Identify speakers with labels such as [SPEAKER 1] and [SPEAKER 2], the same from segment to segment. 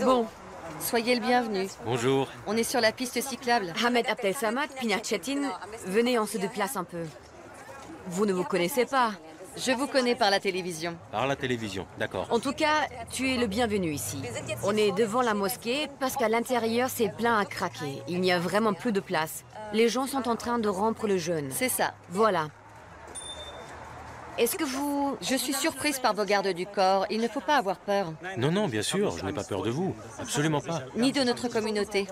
[SPEAKER 1] Bon, soyez le bienvenu.
[SPEAKER 2] Bonjour.
[SPEAKER 1] On est sur la piste cyclable.
[SPEAKER 3] Ahmed Abdelsamad, Pinar Chetin, venez, on se déplace un peu. Vous ne vous connaissez pas.
[SPEAKER 1] Je vous connais par la télévision.
[SPEAKER 2] Par la télévision, d'accord.
[SPEAKER 3] En tout cas, tu es le bienvenu ici. On est devant la mosquée parce qu'à l'intérieur, c'est plein à craquer. Il n'y a vraiment plus de place. Les gens sont en train de rompre le jeûne.
[SPEAKER 1] C'est ça.
[SPEAKER 3] Voilà. Est-ce que vous...
[SPEAKER 1] Je suis surprise par vos gardes du corps. Il ne faut pas avoir peur.
[SPEAKER 2] Non, non, bien sûr, je n'ai pas peur de vous. Absolument pas.
[SPEAKER 1] Ni de notre communauté.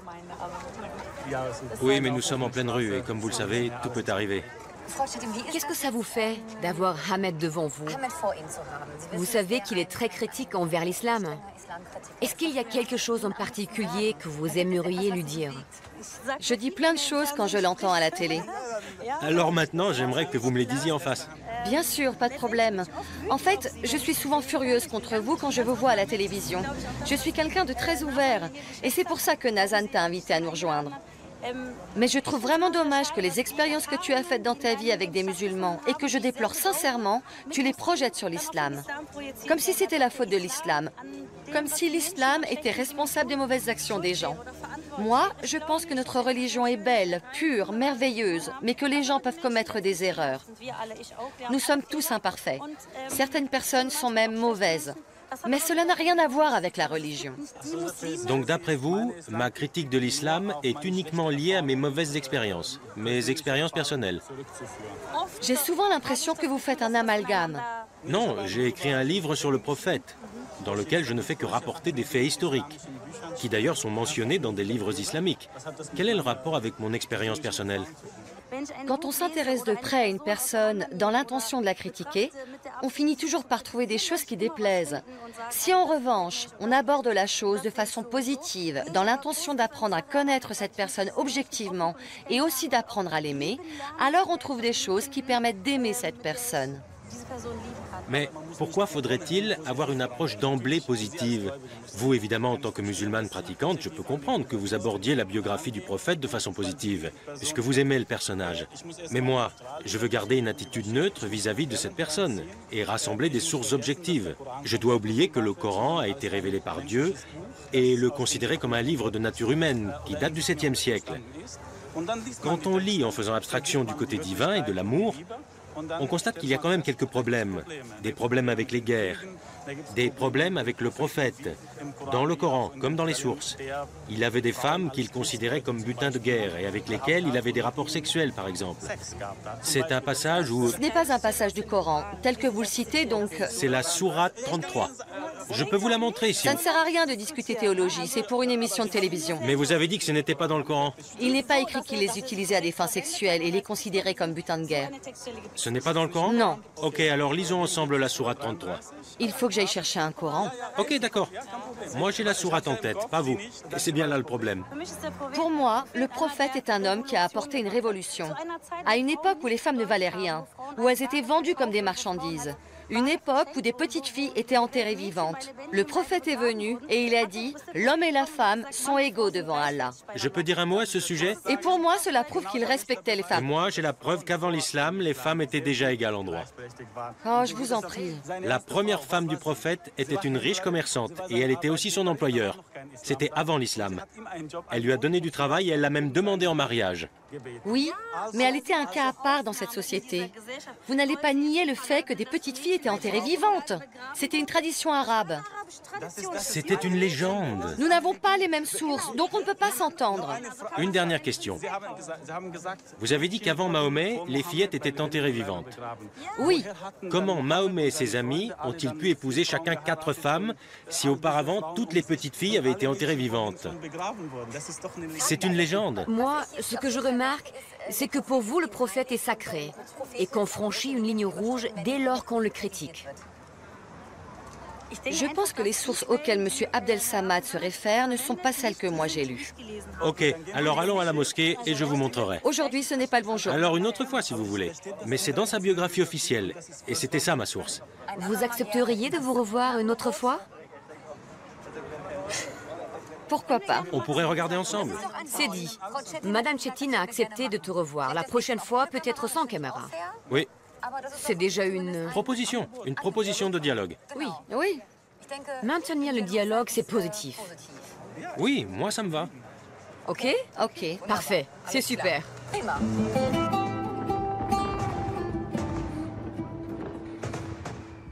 [SPEAKER 2] Oui, mais nous sommes en pleine rue et comme vous le savez, tout peut arriver.
[SPEAKER 3] Qu'est-ce que ça vous fait d'avoir Ahmed devant vous? Vous savez qu'il est très critique envers l'islam. Est-ce qu'il y a quelque chose en particulier que vous aimeriez lui dire?
[SPEAKER 1] Je dis plein de choses quand je l'entends à la télé.
[SPEAKER 2] Alors maintenant, j'aimerais que vous me les disiez en face.
[SPEAKER 1] Bien sûr, pas de problème. En fait, je suis souvent furieuse contre vous quand je vous vois à la télévision. Je suis quelqu'un de très ouvert. Et c'est pour ça que Nazan t'a invité à nous rejoindre. Mais je trouve vraiment dommage que les expériences que tu as faites dans ta vie avec des musulmans et que je déplore sincèrement, tu les projettes sur l'islam. Comme si c'était la faute de l'islam. Comme si l'islam était responsable des mauvaises actions des gens. Moi, je pense que notre religion est belle, pure, merveilleuse, mais que les gens peuvent commettre des erreurs. Nous sommes tous imparfaits. Certaines personnes sont même mauvaises. Mais cela n'a rien à voir avec la religion.
[SPEAKER 2] Donc d'après vous, ma critique de l'islam est uniquement liée à mes mauvaises expériences, mes expériences personnelles.
[SPEAKER 1] J'ai souvent l'impression que vous faites un amalgame.
[SPEAKER 2] Non, j'ai écrit un livre sur le prophète, dans lequel je ne fais que rapporter des faits historiques, qui d'ailleurs sont mentionnés dans des livres islamiques. Quel est le rapport avec mon expérience personnelle ?
[SPEAKER 1] Quand on s'intéresse de près à une personne dans l'intention de la critiquer, on finit toujours par trouver des choses qui déplaisent. Si en revanche, on aborde la chose de façon positive, dans l'intention d'apprendre à connaître cette personne objectivement et aussi d'apprendre à l'aimer, alors on trouve des choses qui permettent d'aimer cette personne.
[SPEAKER 2] Mais pourquoi faudrait-il avoir une approche d'emblée positive? Vous, évidemment, en tant que musulmane pratiquante, je peux comprendre que vous abordiez la biographie du prophète de façon positive, puisque vous aimez le personnage. Mais moi, je veux garder une attitude neutre vis-à-vis de cette personne et rassembler des sources objectives. Je dois oublier que le Coran a été révélé par Dieu et le considérer comme un livre de nature humaine qui date du 7e siècle. Quand on lit en faisant abstraction du côté divin et de l'amour, on constate qu'il y a quand même quelques problèmes. Des problèmes avec les guerres, des problèmes avec le prophète, dans le Coran, comme dans les sources. Il avait des femmes qu'il considérait comme butin de guerre et avec lesquelles il avait des rapports sexuels, par exemple. C'est un passage où...
[SPEAKER 1] Ce n'est pas un passage du Coran, tel que vous le citez, donc...
[SPEAKER 2] C'est la sourate 33. Je peux vous la montrer si...
[SPEAKER 1] Ça ne sert à rien de discuter théologie, c'est pour une émission de télévision.
[SPEAKER 2] Mais vous avez dit que ce n'était pas dans le Coran.
[SPEAKER 1] Il n'est pas écrit qu'il les utilisait à des fins sexuelles et les considérait comme butin de guerre.
[SPEAKER 2] Ce n'est pas dans le Coran?
[SPEAKER 1] Non.
[SPEAKER 2] Ok, alors lisons ensemble la sourate 33.
[SPEAKER 1] Il faut que j'aille chercher un Coran.
[SPEAKER 2] Ok, d'accord. Moi, j'ai la sourate en tête, pas vous. Et c'est bien là le problème.
[SPEAKER 1] Pour moi, le prophète est un homme qui a apporté une révolution. À une époque où les femmes ne valaient rien, où elles étaient vendues comme des marchandises. Une époque où des petites filles étaient enterrées vivantes. Le prophète est venu et il a dit « L'homme et la femme sont égaux devant Allah ».
[SPEAKER 2] Je peux dire un mot à ce sujet?
[SPEAKER 1] Et pour moi, cela prouve qu'il respectait les
[SPEAKER 2] Et
[SPEAKER 1] femmes.
[SPEAKER 2] moi, j'ai la preuve qu'avant l'islam, les femmes étaient déjà égales en droit.
[SPEAKER 1] Oh, je vous en prie.
[SPEAKER 2] La première femme du prophète était une riche commerçante et elle était aussi son employeur. C'était avant l'islam. Elle lui a donné du travail et elle l'a même demandé en mariage.
[SPEAKER 1] Oui, mais elle était un cas à part dans cette société. Vous n'allez pas nier le fait que des petites filles étaient enterrées vivantes. C'était une tradition arabe.
[SPEAKER 2] C'était une légende.
[SPEAKER 1] Nous n'avons pas les mêmes sources, donc on ne peut pas s'entendre.
[SPEAKER 2] Une dernière question. Vous avez dit qu'avant Mahomet, les fillettes étaient enterrées vivantes.
[SPEAKER 1] Oui,
[SPEAKER 2] Comment Mahomet et ses amis ont-ils pu épouser chacun 4 femmes si auparavant toutes les petites filles avaient été enterrées vivantes? C'est une légende.
[SPEAKER 3] Moi, ce que je remarque, c'est que pour vous, le prophète est sacré et qu'on franchit une ligne rouge dès lors qu'on le critique.
[SPEAKER 1] je pense que les sources auxquelles M. Abdelsamad se réfère ne sont pas celles que moi j'ai lues.
[SPEAKER 2] Ok, alors allons à la mosquée et je vous montrerai.
[SPEAKER 1] Aujourd'hui, ce n'est pas le bon jour.
[SPEAKER 2] Alors une autre fois si vous voulez. Mais c'est dans sa biographie officielle. Et c'était ça ma source.
[SPEAKER 3] Vous accepteriez de vous revoir une autre fois?
[SPEAKER 1] Pourquoi pas?
[SPEAKER 2] On pourrait regarder ensemble.
[SPEAKER 3] C'est dit. Madame Chetin a accepté de te revoir. La prochaine fois, peut-être sans caméra.
[SPEAKER 2] Oui,
[SPEAKER 3] C'est déjà une...
[SPEAKER 2] une proposition de dialogue.
[SPEAKER 3] Oui.
[SPEAKER 1] Oui.
[SPEAKER 3] Maintenir le dialogue, c'est positif.
[SPEAKER 2] Oui, moi ça me va.
[SPEAKER 3] Ok?
[SPEAKER 1] Ok.
[SPEAKER 3] Parfait, c'est super.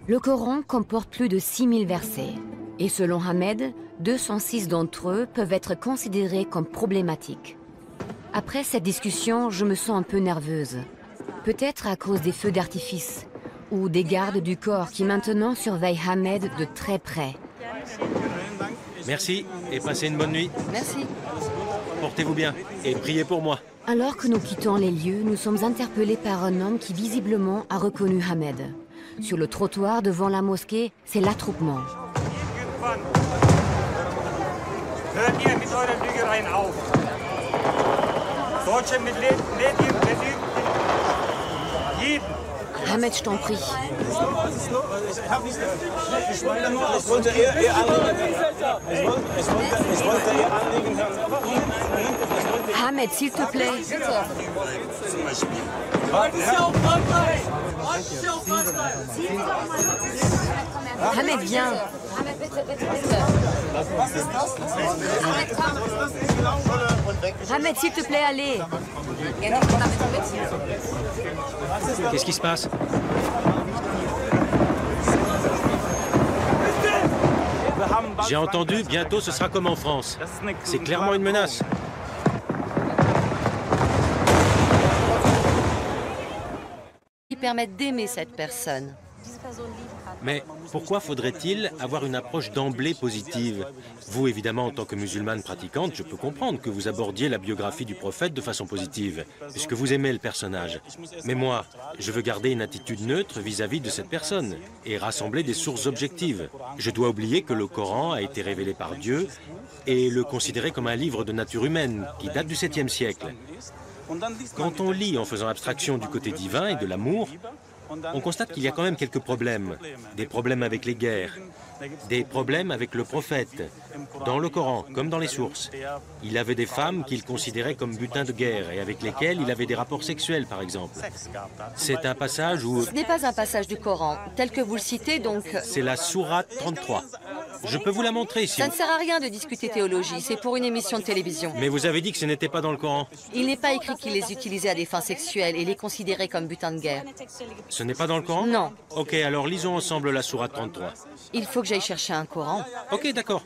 [SPEAKER 3] Le Coran comporte plus de 6000 versets. Et selon Ahmed, 206 d'entre eux peuvent être considérés comme problématiques. Après cette discussion, je me sens un peu nerveuse. Peut-être à cause des feux d'artifice ou des gardes du corps qui maintenant surveillent Ahmed de très près.
[SPEAKER 2] Merci et passez une bonne nuit.
[SPEAKER 1] Merci.
[SPEAKER 2] Portez-vous bien et priez pour moi.
[SPEAKER 3] Alors que nous quittons les lieux, nous sommes interpellés par un homme qui visiblement a reconnu Ahmed. Sur le trottoir devant la mosquée, c'est l'attroupement. Ahmed, je t'en prie. Ahmed, s'il te plaît. Ahmed, viens. Ahmed, s'il te plaît, allez.
[SPEAKER 2] Qu'est-ce qui se passe? J'ai entendu, bientôt ce sera comme en France. C'est clairement une menace.
[SPEAKER 1] Qui permettent d'aimer cette personne.
[SPEAKER 2] Mais pourquoi faudrait-il avoir une approche d'emblée positive? Vous, évidemment, en tant que musulmane pratiquante, je peux comprendre que vous abordiez la biographie du prophète de façon positive, puisque vous aimez le personnage. Mais moi, je veux garder une attitude neutre vis-à-vis de cette personne et rassembler des sources objectives. Je dois oublier que le Coran a été révélé par Dieu et le considérer comme un livre de nature humaine qui date du 7e siècle. Quand on lit en faisant abstraction du côté divin et de l'amour, on constate qu'il y a quand même quelques problèmes. Des problèmes avec les guerres, des problèmes avec le prophète. Dans le Coran, comme dans les sources, il avait des femmes qu'il considérait comme butin de guerre et avec lesquelles il avait des rapports sexuels, par exemple. C'est un passage où...
[SPEAKER 1] Ce n'est pas un passage du Coran, tel que vous le citez, donc...
[SPEAKER 2] C'est la sourate 33. Je peux vous la montrer si...
[SPEAKER 1] Ça ne sert à rien de discuter théologie, c'est pour une émission de télévision.
[SPEAKER 2] Mais vous avez dit que ce n'était pas dans le Coran.
[SPEAKER 1] Il n'est pas écrit qu'il les utilisait à des fins sexuelles et les considérait comme butin de guerre.
[SPEAKER 2] Ce n'est pas dans le Coran?
[SPEAKER 1] Non.
[SPEAKER 2] Ok, alors lisons ensemble la sourate 33.
[SPEAKER 1] Il faut que j'aille chercher un Coran.
[SPEAKER 2] Ok, d'accord.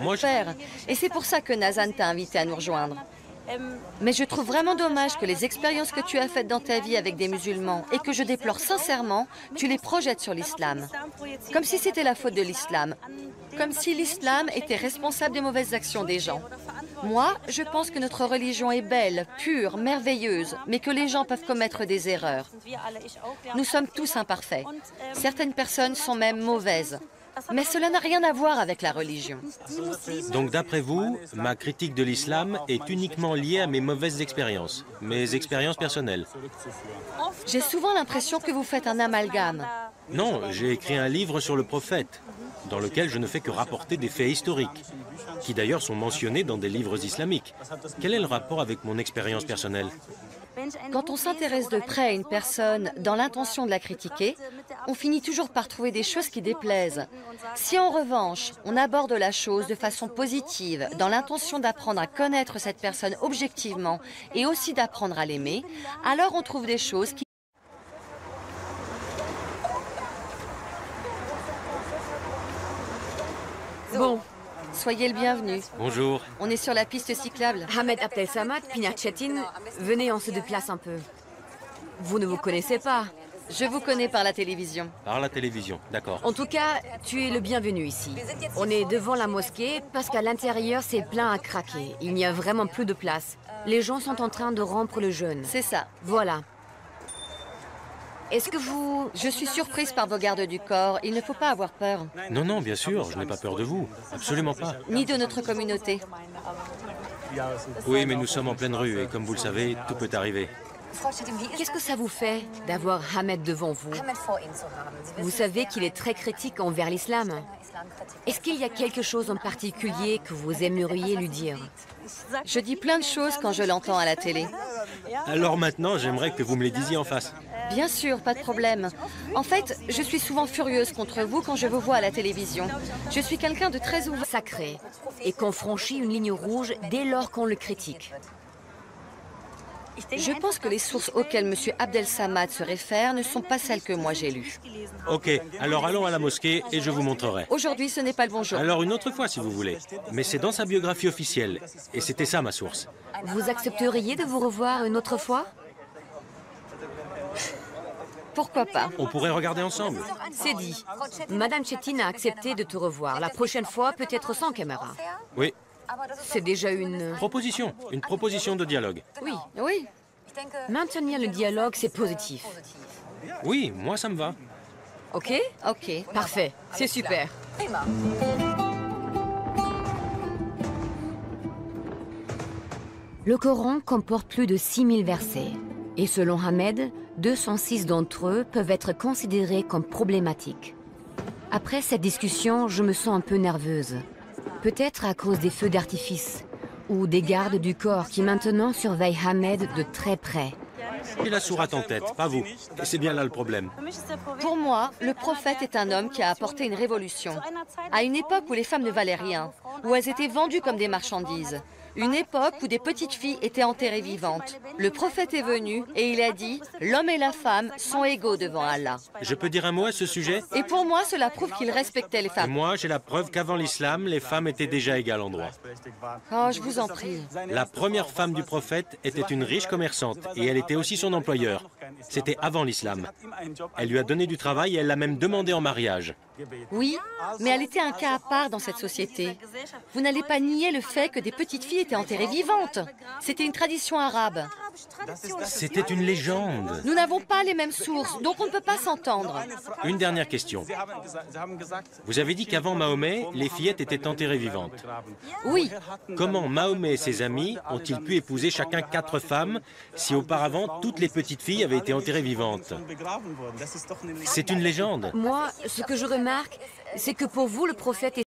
[SPEAKER 2] Moi, je...
[SPEAKER 1] Père, et c'est pour ça que Nazan t'a invité à nous rejoindre. Mais je trouve vraiment dommage que les expériences que tu as faites dans ta vie avec des musulmans et que je déplore sincèrement, tu les projettes sur l'islam. Comme si c'était la faute de l'islam. Comme si l'islam était responsable des mauvaises actions des gens. Moi, je pense que notre religion est belle, pure, merveilleuse, mais que les gens peuvent commettre des erreurs. Nous sommes tous imparfaits. Certaines personnes sont même mauvaises. Mais cela n'a rien à voir avec la religion.
[SPEAKER 2] Donc d'après vous, ma critique de l'islam est uniquement liée à mes mauvaises expériences, mes expériences personnelles.
[SPEAKER 1] J'ai souvent l'impression que vous faites un amalgame.
[SPEAKER 2] Non, j'ai écrit un livre sur le prophète, dans lequel je ne fais que rapporter des faits historiques, qui d'ailleurs sont mentionnés dans des livres islamiques. Quel est le rapport avec mon expérience personnelle?
[SPEAKER 1] Quand on s'intéresse de près à une personne dans l'intention de la critiquer, on finit toujours par trouver des choses qui déplaisent. Si en revanche, on aborde la chose de façon positive, dans l'intention d'apprendre à connaître cette personne objectivement et aussi d'apprendre à l'aimer, alors on trouve des choses qui...
[SPEAKER 3] Bon,
[SPEAKER 1] Soyez le bienvenu.
[SPEAKER 2] Bonjour.
[SPEAKER 1] On est sur la piste cyclable.
[SPEAKER 3] Ahmed Abdel Samad, Pinar Chetin, venez, on se déplace un peu. Vous ne vous connaissez pas.
[SPEAKER 1] Je vous connais par la télévision.
[SPEAKER 2] Par la télévision, d'accord.
[SPEAKER 3] En tout cas, tu es le bienvenu ici. On est devant la mosquée parce qu'à l'intérieur, c'est plein à craquer. Il n'y a vraiment plus de place. Les gens sont en train de rompre le jeûne.
[SPEAKER 1] C'est ça.
[SPEAKER 3] Voilà. Est-ce que vous...
[SPEAKER 1] Je suis surprise par vos gardes du corps. Il ne faut pas avoir peur.
[SPEAKER 2] Non, non, bien sûr, je n'ai pas peur de vous. Absolument pas.
[SPEAKER 1] Ni de notre communauté.
[SPEAKER 2] Oui, mais nous sommes en pleine rue et comme vous le savez, tout peut arriver.
[SPEAKER 3] Qu'est-ce que ça vous fait d'avoir Ahmed devant vous? Vous savez qu'il est très critique envers l'islam. Est-ce qu'il y a quelque chose en particulier que vous aimeriez lui dire?
[SPEAKER 1] Je dis plein de choses quand je l'entends à la télé.
[SPEAKER 2] Alors maintenant, j'aimerais que vous me les disiez en face.
[SPEAKER 1] Bien sûr, pas de problème. En fait, je suis souvent furieuse contre vous quand je vous vois à la télévision. Je suis quelqu'un de très ouvert.
[SPEAKER 3] Sacré, et qu'on franchit une ligne rouge dès lors qu'on le critique.
[SPEAKER 1] Je pense que les sources auxquelles M. Abdel Samad se réfère ne sont pas celles que moi j'ai lues.
[SPEAKER 2] Ok, alors allons à la mosquée et je vous montrerai.
[SPEAKER 1] Aujourd'hui, ce n'est pas le bon jour.
[SPEAKER 2] Alors une autre fois si vous voulez. Mais c'est dans sa biographie officielle. Et c'était ça ma source.
[SPEAKER 3] Vous accepteriez de vous revoir une autre fois?
[SPEAKER 1] Pourquoi pas?
[SPEAKER 2] On pourrait regarder ensemble.
[SPEAKER 3] C'est dit. Madame Chetine a accepté de te revoir. La prochaine fois, peut-être sans caméra.
[SPEAKER 2] Oui,
[SPEAKER 3] C'est déjà une...
[SPEAKER 2] une proposition de dialogue.
[SPEAKER 3] Oui.
[SPEAKER 1] Oui.
[SPEAKER 3] Maintenir le dialogue, c'est positif.
[SPEAKER 2] Oui, moi ça me va.
[SPEAKER 3] Ok?
[SPEAKER 1] Ok.
[SPEAKER 3] Parfait. C'est super. Le Coran comporte plus de 6000 versets. Et selon Ahmed, 206 d'entre eux peuvent être considérés comme problématiques. Après cette discussion, je me sens un peu nerveuse. Peut-être à cause des feux d'artifice ou des gardes du corps qui maintenant surveillent Ahmed de très près.
[SPEAKER 2] J'ai la sourate en tête, pas vous. Et c'est bien là le problème.
[SPEAKER 1] Pour moi, le prophète est un homme qui a apporté une révolution. À une époque où les femmes ne valaient rien, où elles étaient vendues comme des marchandises. Une époque où des petites filles étaient enterrées vivantes. Le prophète est venu et il a dit « L'homme et la femme sont égaux devant Allah
[SPEAKER 2] Je peux dire un mot à ce sujet ».
[SPEAKER 1] Et pour moi, cela prouve qu'il respectait les
[SPEAKER 2] Et
[SPEAKER 1] femmes.
[SPEAKER 2] moi, j'ai la preuve qu'avant l'islam, les femmes étaient déjà égales en droit.
[SPEAKER 1] Oh, je vous en prie.
[SPEAKER 2] La première femme du prophète était une riche commerçante et elle était aussi son employeur. C'était avant l'islam. Elle lui a donné du travail et elle l'a même demandé en mariage.
[SPEAKER 1] Oui, mais elle était un cas à part dans cette société. Vous n'allez pas nier le fait que des petites filles étaient enterrées vivantes. C'était une tradition arabe.
[SPEAKER 2] C'était une légende.
[SPEAKER 1] Nous n'avons pas les mêmes sources, donc on ne peut pas s'entendre.
[SPEAKER 2] Une dernière question. Vous avez dit qu'avant Mahomet, les fillettes étaient enterrées vivantes.
[SPEAKER 1] Oui,
[SPEAKER 2] Comment Mahomet et ses amis ont-ils pu épouser chacun 4 femmes si auparavant toutes les petites filles avaient été enterrées vivantes? C'est une légende.
[SPEAKER 3] Moi, ce que je remarque, c'est que pour vous, le prophète est